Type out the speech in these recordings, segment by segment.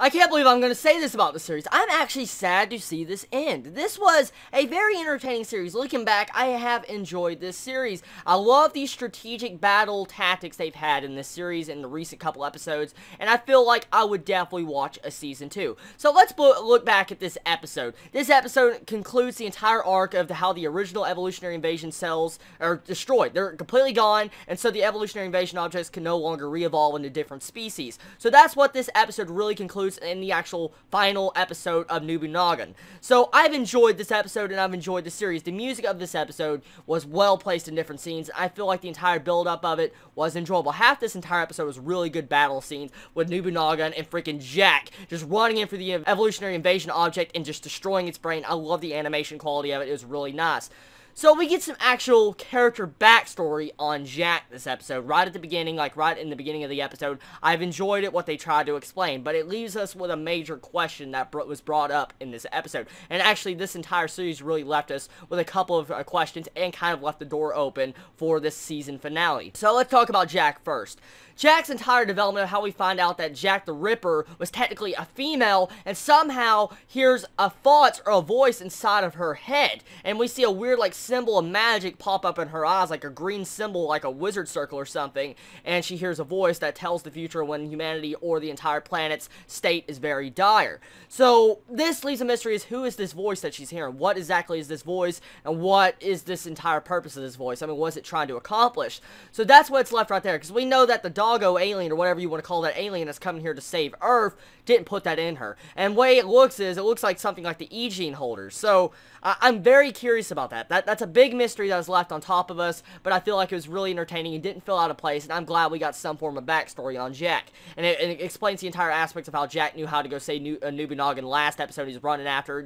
I can't believe I'm going to say this about the series. I'm actually sad to see this end. This was a very entertaining series. Looking back, I have enjoyed this series. I love the strategic battle tactics they've had in this series in the recent couple episodes, and I feel like I would definitely watch a season 2. So let's look back at this episode. This episode concludes the entire arc of how the original evolutionary invasion cells are destroyed. They're completely gone, and so the evolutionary invasion objects can no longer re-evolve into different species. So that's what this episode really concludes in the actual final episode of Nobunagun. So I've enjoyed this episode and I've enjoyed the series. The music of this episode was well placed in different scenes. I feel like the entire build up of it was enjoyable. Half this entire episode was really good battle scenes with Nobunagun and freaking Jack just running in for the evolutionary invasion object and just destroying its brain. I love the animation quality of it. It was really nice. So we get some actual character backstory on Jack this episode, right at the beginning, like right in the beginning of the episode. I've enjoyed it, what they tried to explain, but it leaves us with a major question that was brought up in this episode. And actually, this entire series really left us with a couple of questions and kind of left the door open for this season finale. So let's talk about Jack first. Jack's entire development of how we find out that Jack the Ripper was technically a female and somehow hears a thought or a voice inside of her head. And we see a weird like symbol of magic pop up in her eyes, like a green symbol, like a wizard circle or something. And she hears a voice that tells the future when humanity or the entire planet's state is very dire. So this leaves a mystery as who is this voice that she's hearing? What exactly is this voice? And what is this entire purpose of this voice? I mean, what is it trying to accomplish? So that's what's left right there, because we know that the doggo alien, or whatever you want to call that alien that's coming here to save Earth, didn't put that in her. And the way it looks is, it looks like something like the E-gene holders. So I'm very curious about that. That's a big mystery that was left on top of us, but I feel like it was really entertaining and didn't feel out of place, and I'm glad we got some form of backstory on Jack. And it explains the entire aspects of how Jack knew how to go save Nobunagun last episode he's running after.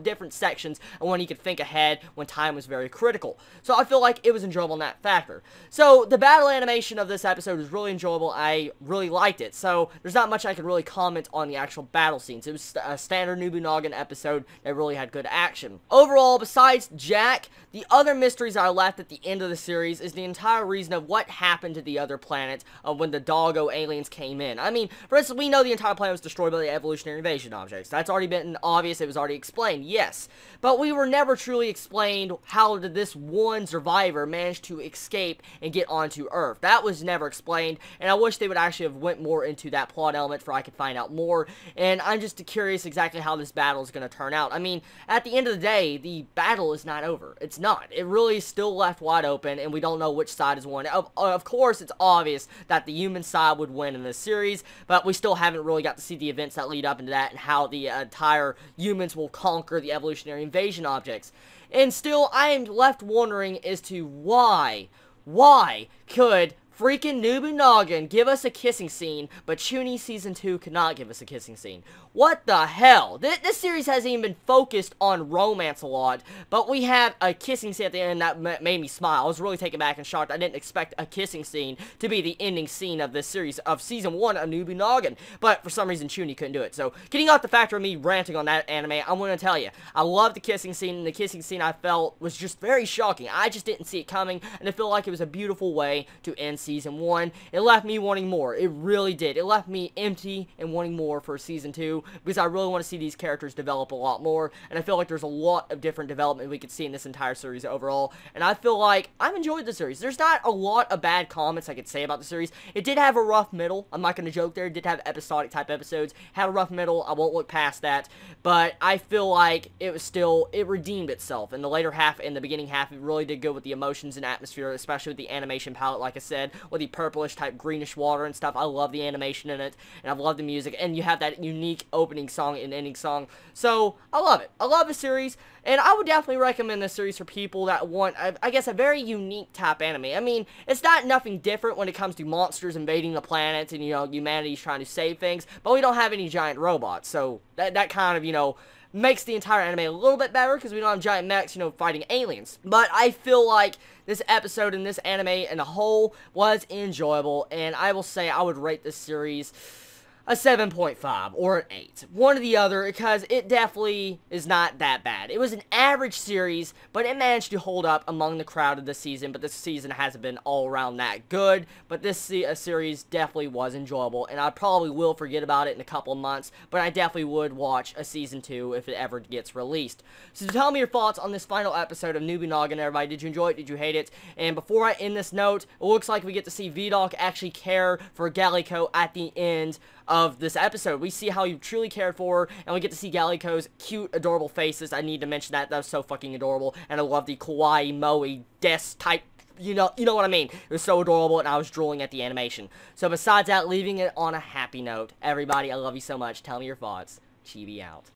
Different sections and when he could think ahead when time was very critical. So I feel like it was enjoyable in that factor. So the battle animation of this episode was really enjoyable. I really liked it. So there's not much I could really comment on the actual battle scenes. It was a standard Nobunagun episode that really had good action. Overall, besides Jack, the other mysteries that are left at the end of the series is the entire reason of what happened to the other planet when the doggo aliens came in. I mean, for instance, we know the entire planet was destroyed by the evolutionary invasion objects. That's already been obvious. It was already explained, yes. But we were never truly explained how did this one survivor manage to escape and get onto Earth. That was never explained, and I wish they would actually have went more into that plot element for I could find out more. And I'm just curious exactly how this battle is going to turn out. I mean, at the end of the day, the battle is not over. It's not. It really is still left wide open, and we don't know which side is won. Of course, it's obvious that the human side would win in this series, but we still haven't really got to see the events that lead up into that and how the entire humans will conquer the evolutionary invasion objects. And still, I am left wondering as to why could freaking Nobunagun give us a kissing scene, but Chuni Season 2 could not give us a kissing scene? What the hell? This series hasn't even been focused on romance a lot, but we have a kissing scene at the end that made me smile. I was really taken back and shocked. I didn't expect a kissing scene to be the ending scene of this series, of Season 1 of Nobunagun, but for some reason Chuni couldn't do it. So, getting off the factor of me ranting on that anime, I'm going to tell you, I love the kissing scene, and the kissing scene I felt was just very shocking. I just didn't see it coming, and I feel like it was a beautiful way to end Season 1. It left me wanting more. It really did. It left me empty and wanting more for Season 2, because I really want to see these characters develop a lot more, and I feel like there's a lot of different development we could see in this entire series overall, and I feel like I've enjoyed the series. There's not a lot of bad comments I could say about the series. It did have a rough middle. I'm not going to joke there. It did have episodic type episodes. Had a rough middle. I won't look past that, but I feel like it was still, it redeemed itself. In the later half and the beginning half, it really did good with the emotions and atmosphere, especially with the animation palette, like I said, with the purplish type greenish water and stuff. I love the animation in it, and I've loved the music, and you have that unique opening song and ending song. So, I love it. I love the series, and I would definitely recommend this series for people that want, I guess, a very unique type anime. I mean, it's not nothing different when it comes to monsters invading the planet and, humanity's trying to save things, but we don't have any giant robots, so that kind of, makes the entire anime a little bit better, because we don't have giant mechs, fighting aliens. But I feel like this episode and this anime in a whole was enjoyable, and I will say I would rate this series, a 7.5 or an 8. One or the other, because it definitely is not that bad. It was an average series, but it managed to hold up among the crowd of the season, but this season hasn't been all around that good, but this series definitely was enjoyable, and I probably will forget about it in a couple of months, but I definitely would watch a season 2 if it ever gets released. So tell me your thoughts on this final episode of Nobunagun, everybody. Did you enjoy it? Did you hate it? And before I end this note, it looks like we get to see Vidocq actually care for Gallico at the end of this episode. We see how he truly cared for her, and we get to see Gallico's cute, adorable faces. I need to mention that. That was so fucking adorable, and I love the kawaii, moe, des type, you know what I mean. It was so adorable, and I was drooling at the animation. So besides that, leaving it on a happy note, everybody, I love you so much. Tell me your thoughts. Chibi out.